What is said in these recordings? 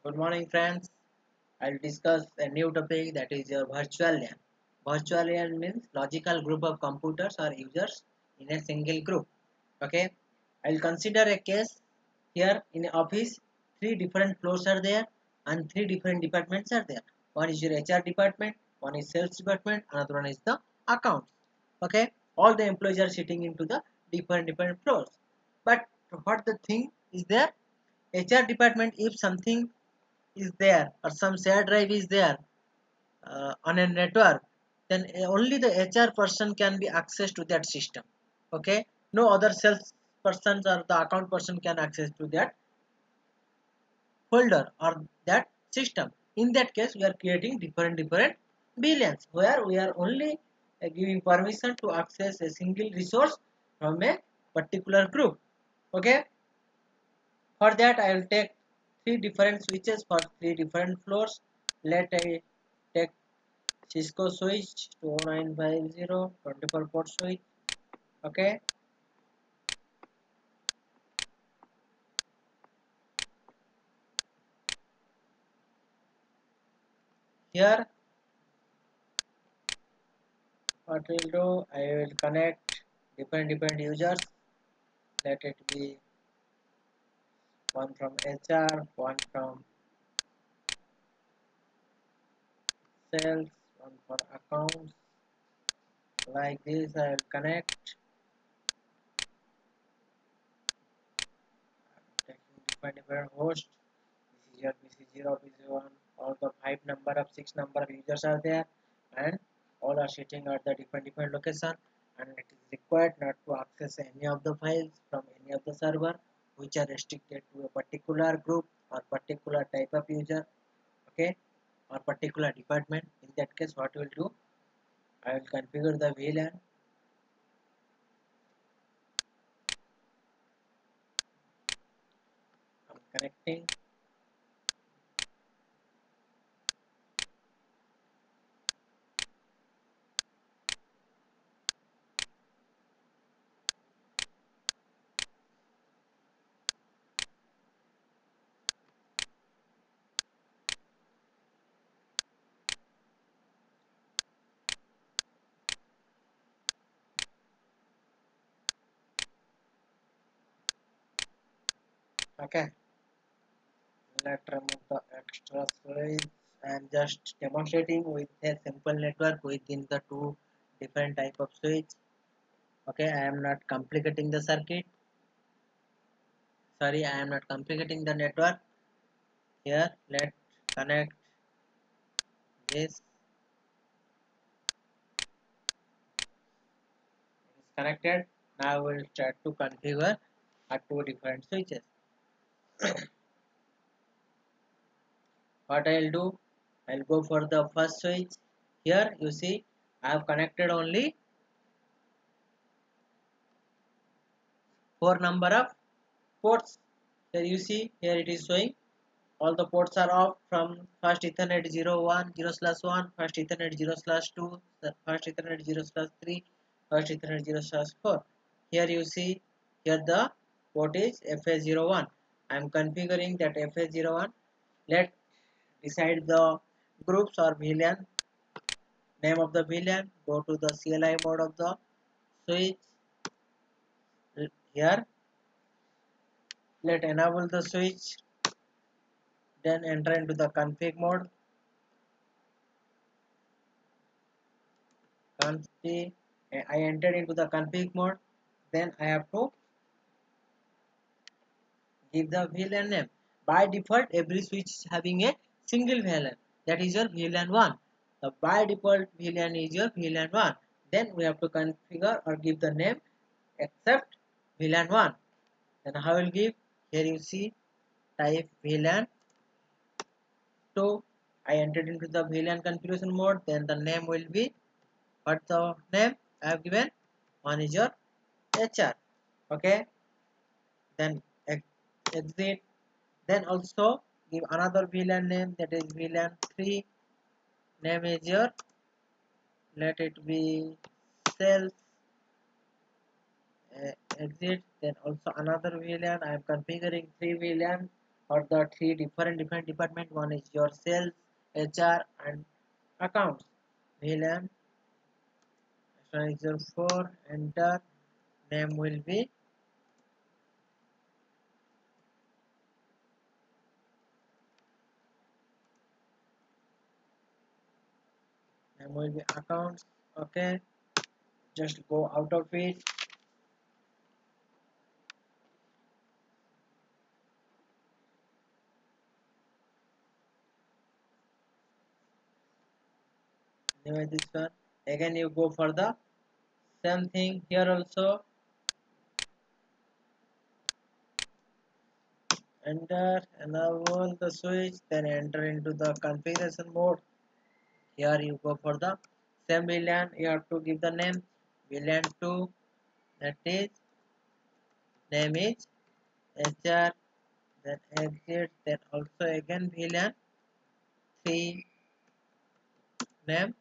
Good morning, friends. I'll discuss a new topic that is your virtual LAN. Virtual LAN means logical group of computers or users in a single group. Okay, I'll consider a case here in an office. Three different floors are there and three different departments are there. One is your HR department, one is sales department, another one is the accounts. Okay, all the employees are sitting into the different floors. But what the thing is there? HR department, if something is there or some shared drive is there on a network, then only the HR person can be accessed to that system. Okay, no other sales persons or the account person can access to that folder or that system. In that case, we are creating different billions where we are only giving permission to access a single resource from a particular group. Okay, for that I will take three different switches for three different floors. Let I take Cisco switch 2950 24 port switch. Okay, here what we'll do, I will connect different users. Let it be one from HR, one from sales, one for accounts. Like this, I will connect. I'm taking different hosts. This is your PC0, PC1. All the 6 number of users are there, and all are sitting at the different location. And it is required not to access any of the files from any of the server which are restricted to a particular group or particular type of user. Okay, or particular department. In that case, what we'll do, I will configure the VLAN. I'm connecting. Okay, let's remove the extra switch. I'm just demonstrating with a simple network within the two different type of switch. Okay, I am not complicating the circuit. Sorry, I am not complicating the network. Here, let's connect this. It is connected. Now we'll try to configure our two different switches. What I'll do, I'll go for the first switch. Here you see I have connected only 4 number of ports. Here you see, here it is showing all the ports are off from first Ethernet 0 1 0/1, first Ethernet 0/2, first Ethernet 0/3, first Ethernet 0/4. Here you see, here the port is FA01. I am configuring that FA01. Let decide the groups or VLAN, name of the VLAN. Go to the CLI mode of the switch. Here, let enable the switch. Then enter into the config mode. Config. I entered into the config mode. Then I have to give the VLAN name. By default, every switch is having a single VLAN. That is your VLAN 1. The by default VLAN is your VLAN 1. Then we have to configure or give the name except VLAN 1. Then I will give, here you see, type VLAN 2. I entered into the VLAN configuration mode. Then the name will be, what the name I have given? One is your HR. Okay. Then exit. Then also give another VLAN name, that is VLAN 3. Name is your, let it be sales. Exit. Then also another VLAN. I am configuring 3 VLAN. or the three different department. One is your sales, HR, and accounts. VLAN. Next one is your 4. Enter. Name will be accounts. Okay. Just go out of it. Anyway, this one. Again, you go for the same thing here also. Enter, enable the switch, then enter into the configuration mode. Here you go for the same VLAN. You have to give the name VLAN 2. That is name is HR. Then exit. Then also again VLAN 3 name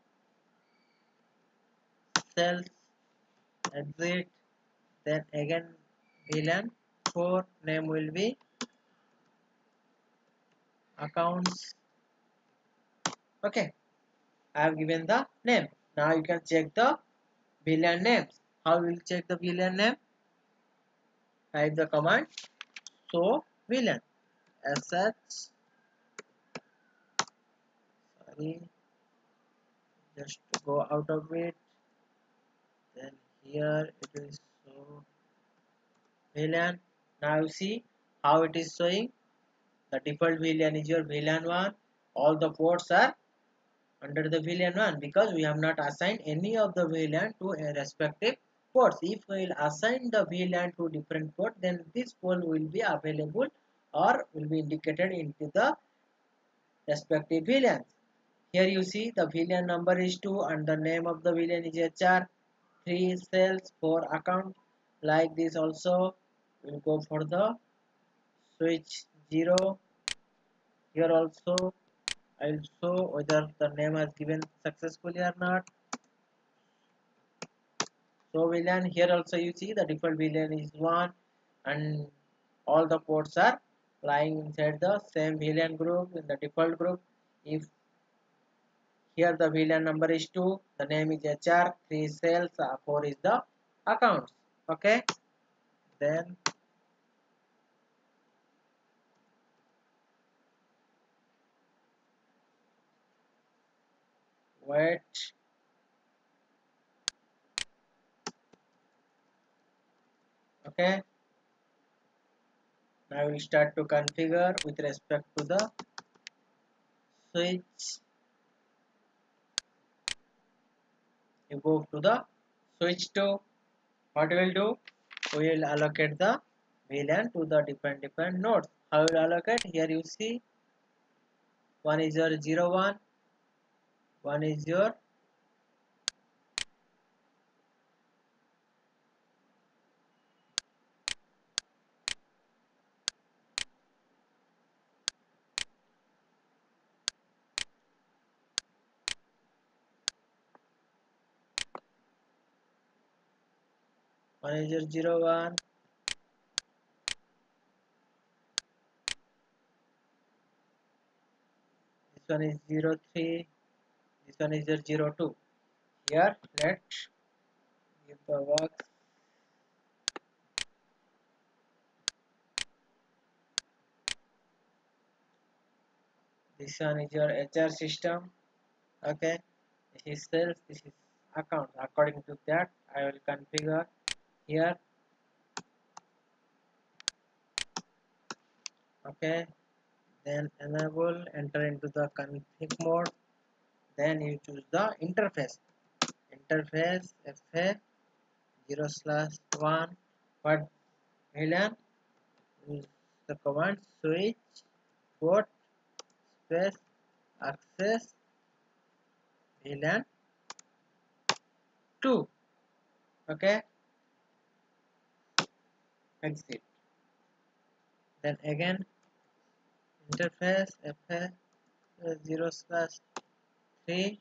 cells exit. Then again VLAN 4 name will be accounts. Okay, I have given the name. Now you can check the VLAN names. How will check the VLAN name? Type the command show VLAN. As such, sorry, just go out of it. Then here it is show VLAN. Now you see how it is showing. The default VLAN is your VLAN 1. All the ports are under the VLAN 1 because we have not assigned any of the VLAN to a respective ports. If we will assign the VLAN to different port, then this port will be available or will be indicated into the respective VLANs. Here you see the VLAN number is 2 and the name of the VLAN is HR, 3 cells, 4 account. Like this also, we'll go for the switch 0. Here also, I will show whether the name has given successfully or not. So VLAN here also you see the default VLAN is 1 and all the ports are lying inside the same VLAN group in the default group. If here the VLAN number is 2, the name is HR, 3 cells, 4 is the accounts. Okay, then wait. Okay, now we start to configure with respect to the switch. You go to the switch 2. What we will do? We will allocate the VLAN to the different nodes. How will allocate? Here you see one is your 01, one is your 01, this one is 03, this one is your 02. Here let's give the work. This one is your HR system. Okay, this is sales, this is account. According to that I will configure here. Okay, then enable, enter into the config mode. Then you choose the interface. Interface FA 0/1. What VLAN? Use the command switch port space access VLAN 2. Okay, exit. Then again interface FA 0/3.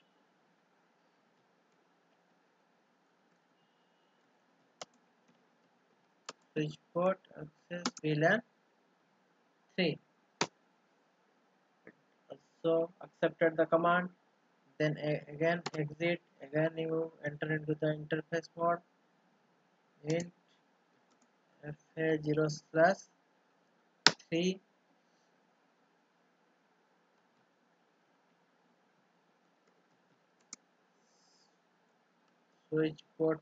Switch port access VLAN 3. So accepted the command, then again exit, again you enter into the interface mode, int fa0 slash 3 switch port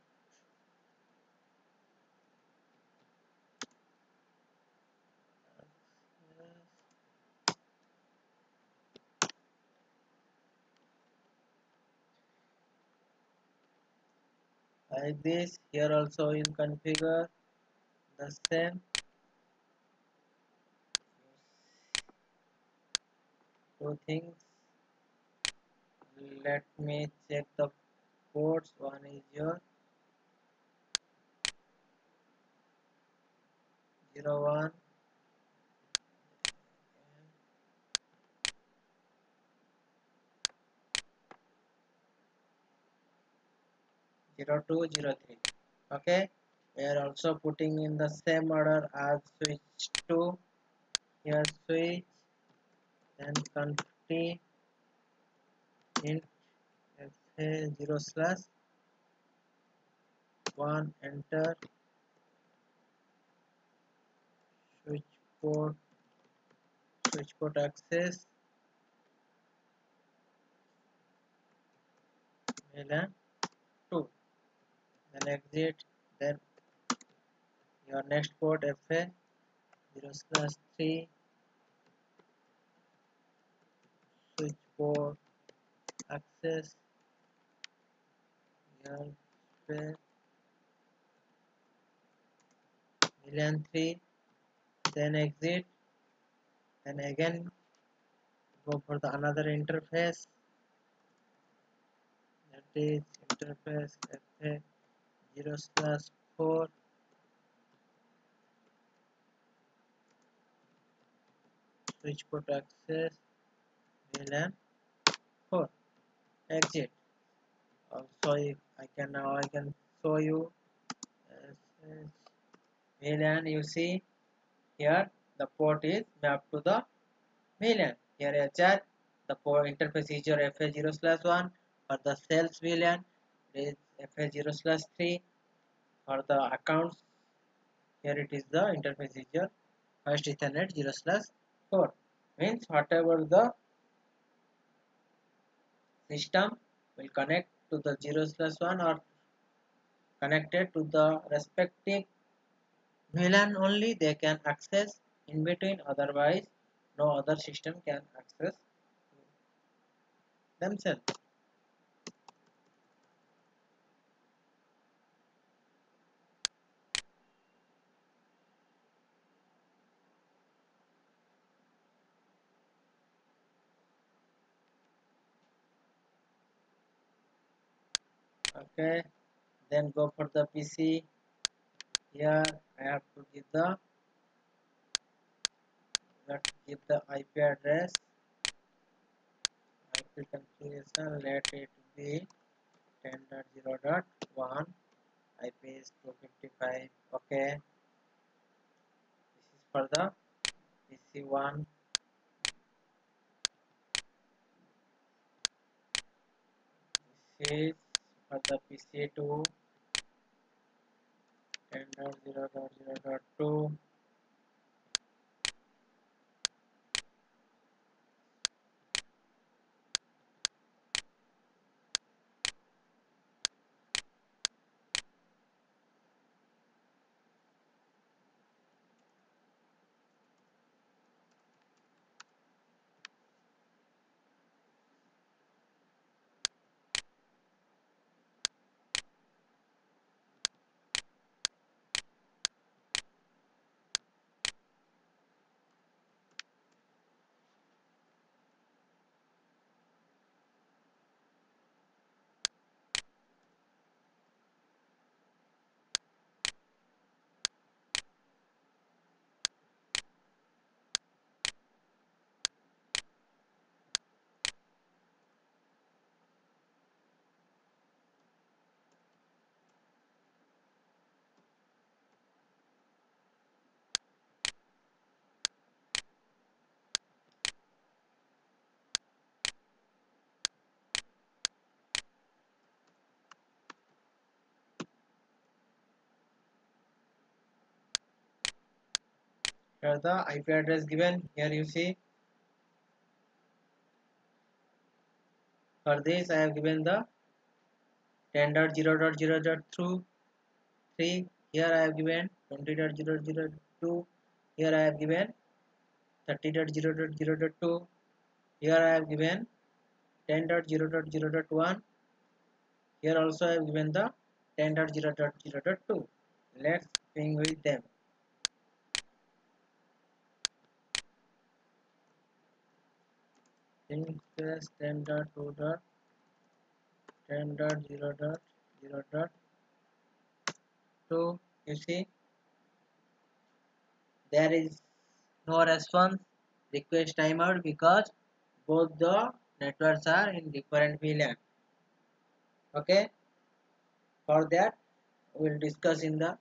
like this. Here also you configure the same two things. Let me check the ports. One is your 01 0203. Okay, we are also putting in the same order as switch 2. Here switch, then config int fa0 slash 1, enter switch port access vlan 2, then exit, then your next port fa0 slash 3 switch port access here vlan 3, then exit, then again go for the another interface, that is interface fa0 slash 4 switch port access vlan 4, exit. Also I can now I can show you vlan. You see here the port is mapped to the vlan. Here a chat, the port interface is your fa0 slash 1. For the sales vlan it is fa0 slash 3. For the accounts, here it is the interface is your first ethernet 0 slash 4. Means whatever the system will connect to the 0 slash 1 or connected to the respective VLAN, only they can access in between, otherwise no other system can access themselves. Okay, then go for the PC. Here I have to give the IP address. IP configuration, let it be 10.0.1. IP is 255. Okay, this is for the PC1. This is for the PC2 10.0.0.2. Here the IP address given. Here you see, for this I have given the 10.0.0.3. Here I have given 20.0.0.2. Here I have given 30.0.0.2. Here I have given 10.0.0.1. Here also I have given the 10.0.0.2. Let's ping with them. Ping space 10.2.10.0.0.2. You see, there is no response. Request timeout because both the networks are in different VLAN. Okay, for that we will discuss in the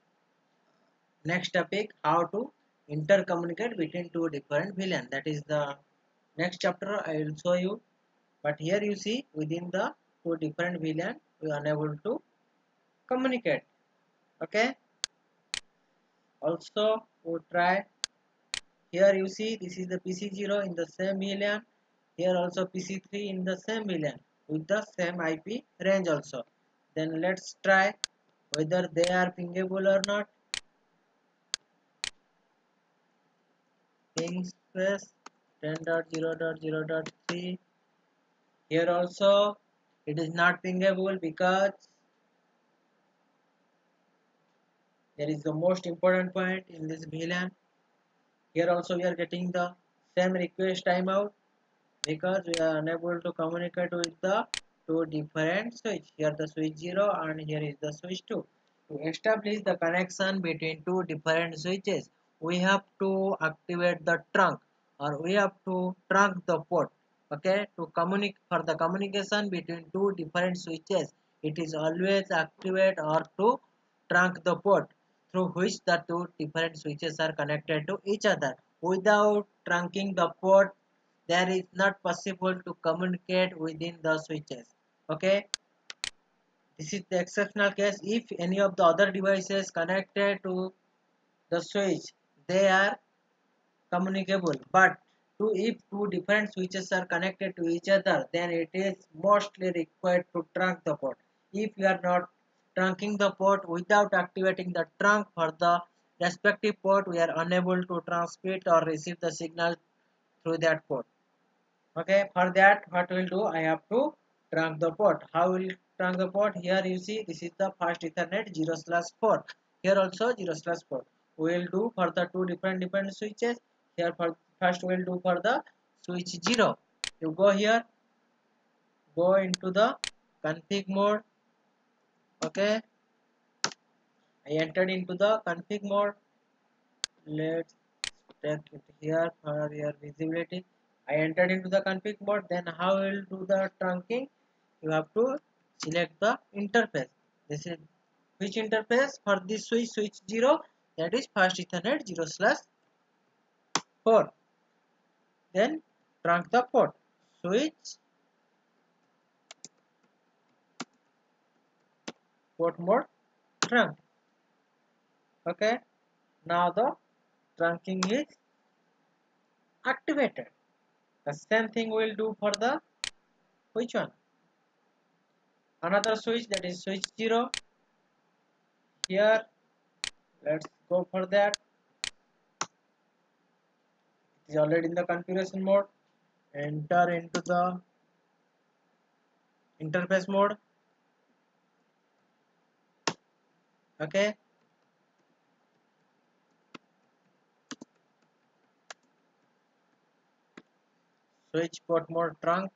next topic how to intercommunicate between two different VLAN. That is the next chapter I will show you. But here you see, within the two different VLAN we are unable to communicate. Okay, also we try. Here you see, this is the PC0 in the same VLAN. Here also PC3 in the same VLAN with the same IP range also. Then let's try whether they are pingable or not. Ping space 10.0.0.3. Here also it is not pingable because there is the most important point in this VLAN. Here also we are getting the same request timeout because we are unable to communicate with the two different switch. Here the switch 0 and here is the switch 2. To establish the connection between two different switches, we have to activate the trunk, or we have to trunk the port. Okay, to communicate, for the communication between two different switches, it is always activate or to trunk the port through which the two different switches are connected to each other. Without trunking the port, there is not possible to communicate within the switches. Okay, this is the exceptional case. If any of the other devices connected to the switch, they are communicable, but if two different switches are connected to each other, then it is mostly required to trunk the port. If you are not trunking the port without activating the trunk for the respective port, we are unable to transmit or receive the signal through that port. Okay, for that what we'll do, I have to trunk the port. How will trunk the port? Here you see, this is the fast Ethernet 0/4. Here also 0/4. We will do for the two different switches. Here for first we will do for the switch 0. You go here, go into the config mode. Okay, I entered into the config mode. Let's take it here for your visibility. I entered into the config mode. Then how we will do the trunking? You have to select the interface. This is which interface for this switch 0, that is fast Ethernet 0/4. Then trunk the port, switch port mode trunk. Okay, now the trunking is activated. The same thing we will do for the which one? Another switch, that is switch 0. Here let's go for that. It is already in the configuration mode. Enter into the interface mode. Okay, switch port mode trunk,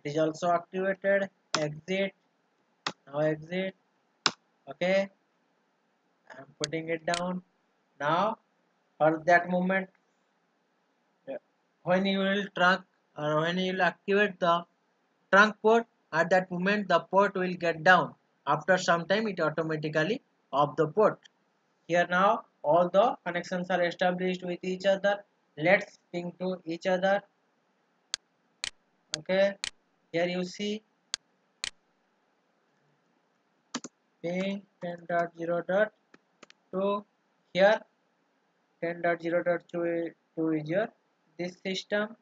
it is also activated. Exit, now exit. Okay, I am putting it down. Now for that moment, when you will trunk or when you will activate the trunk port, at that moment the port will get down. After some time it automatically off the port. Here now all the connections are established with each other. Let's ping to each other. Okay, here you see ping 10.0.2. Here 10.0.2 is your this system.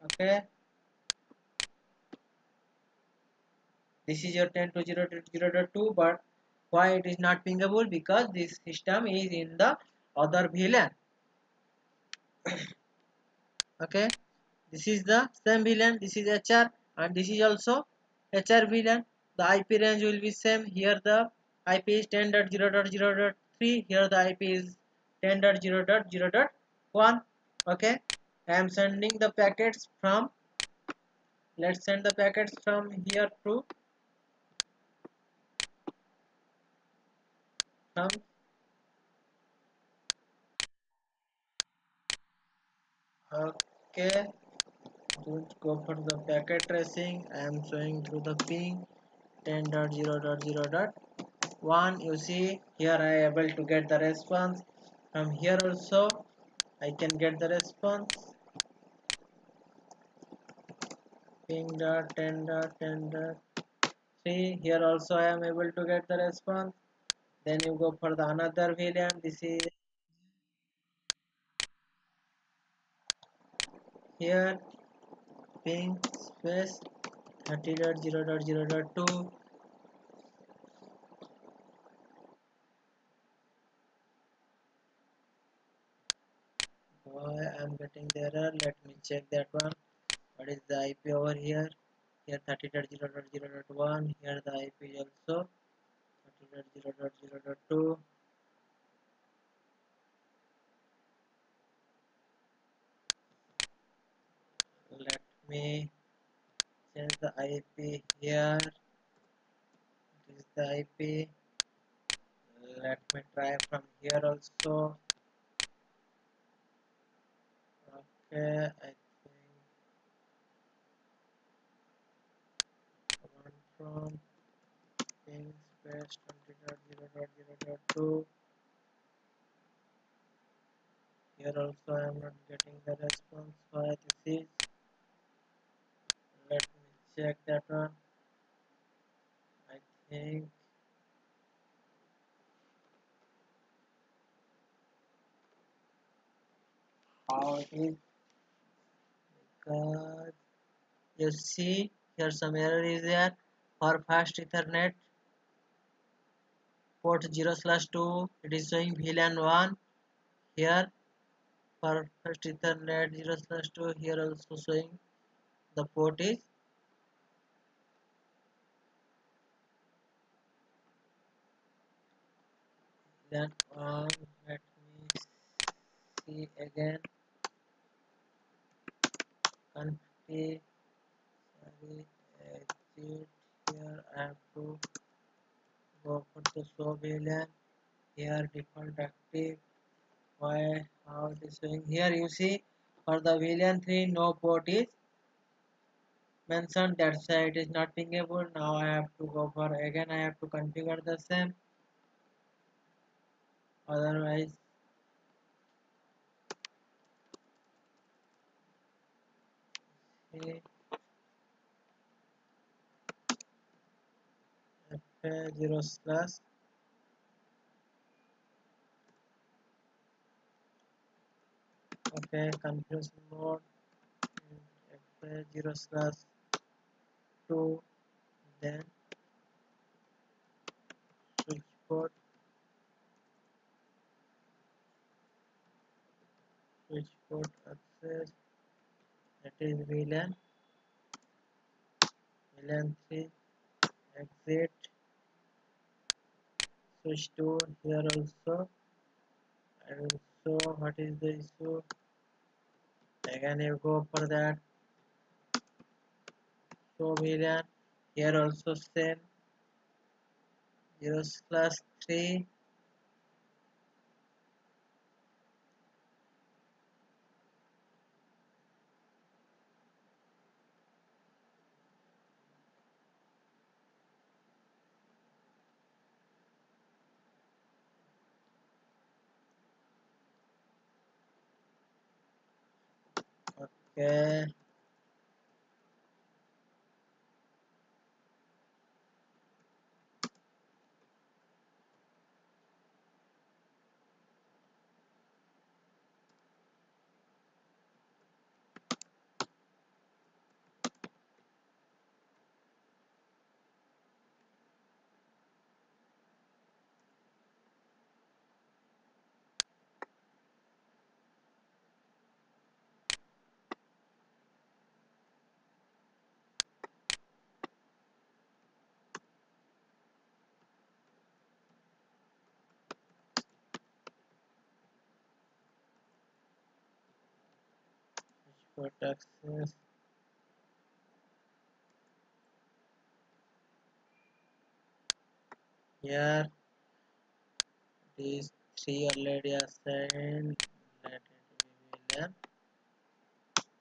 Okay, this is your 10.0.0.2, but why it is not pingable? Because this system is in the other VLAN. Okay, this is the same VLAN, this is HR, and this is also HR VLAN. The IP range will be same. Here the IP is 10.0.0.3, here the IP is 10.0.0.1. Okay, I am sending the packets from, let's send the packets from here to from. Okay, don't go for the packet tracing. I am showing through the ping 10.0.0.1. You see here I am able to get the response. From here also I can get the response. Ping dot 10.10.3. Here also I am able to get the response. Then you go for the another VLAN. This is here ping space 30.0.0.2. Why I am getting the error? Let me check that one. What is the IP over here? Here 30.0.0.1. Here the IP is also 30.0.0.2. Let me change the IP here. This is the IP. Let me try from here also. Okay, I think command from ping space 20.0.0.2. Here also I am not getting the response. Why this is? Let me check that one. I think how it is, because you see here some error is there for fast Ethernet port 0/2. It is showing VLAN 1 here for fast Ethernet 0/2. Here also showing the port is VLAN 1. Let me see again. Config, sorry, exit. Here I have to go for the show VLAN. Here default active. Why how it is showing here? You see for the VLAN 3 no port is mentioned, that's why it is not pingable. Now I have to go for again, I have to configure the same, otherwise okay, 0 slash okay configuration mode 0/2, then switch port, access, that is VLAN 3, exit, switch to. Here also I will show what is the issue. Again you go for that show VLAN. Here also same 0/3. Okay, put access here. These three already assigned. Let it be VLAN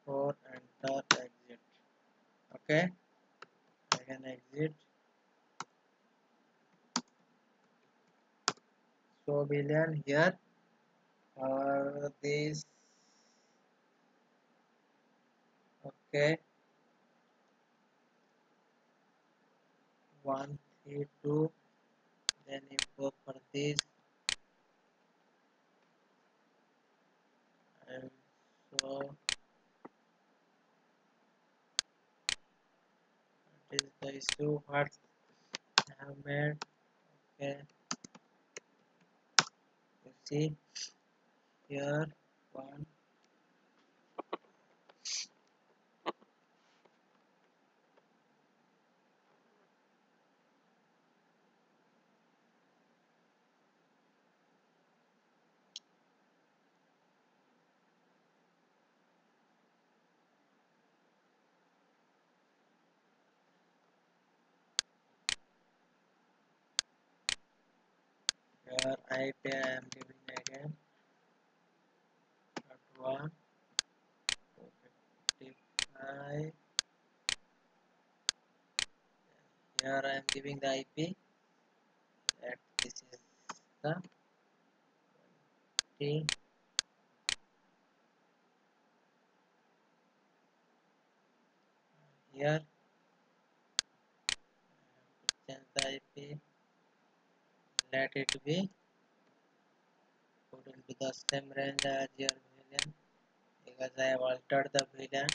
for enter exit. Okay, I can exit. So VLAN here. This okay. 132. Then you go for this and so it is the issue what I have made. Okay, you see here one. Here IP I am giving again at 1 255. Here I am giving the IP that this is the T. Here change the IP, let it be put into the same range as your VLAN because I have altered the VLAN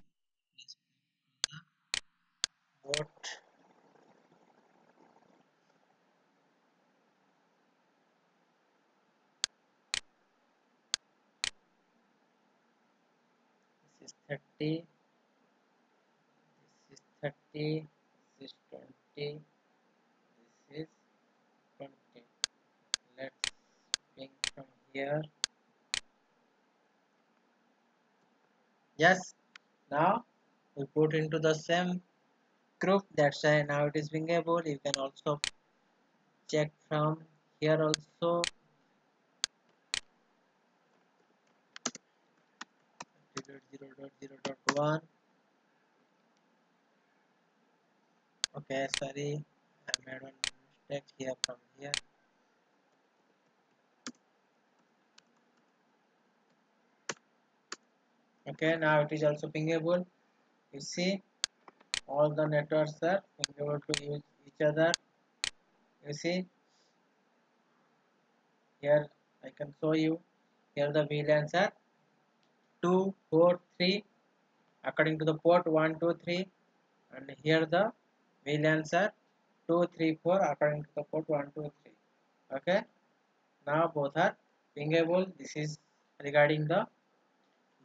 port. This is 30, this is 30, this is 20, this is 20. Let's ping from here. Yes, now we put into the same group. That's why now it is being able. You can also check from here also. 0.0.0.1. Okay, sorry, I made one mistake here from here. Okay, now it is also pingable. You see, all the networks are pingable to use each other. You see, here I can show you. Here the VLANs are 2, 4, 3 according to the port 1, 2, 3, and here the VLANs are 2, 3, 4 according to the port 1, 2, 3. Okay, now both are pingable. This is regarding the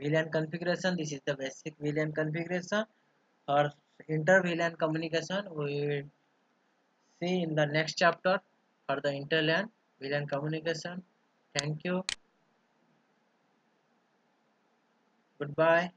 VLAN configuration. This is the basic VLAN configuration. Or inter VLAN communication we will see in the next chapter for the interLAN VLAN communication. Thank you. Goodbye.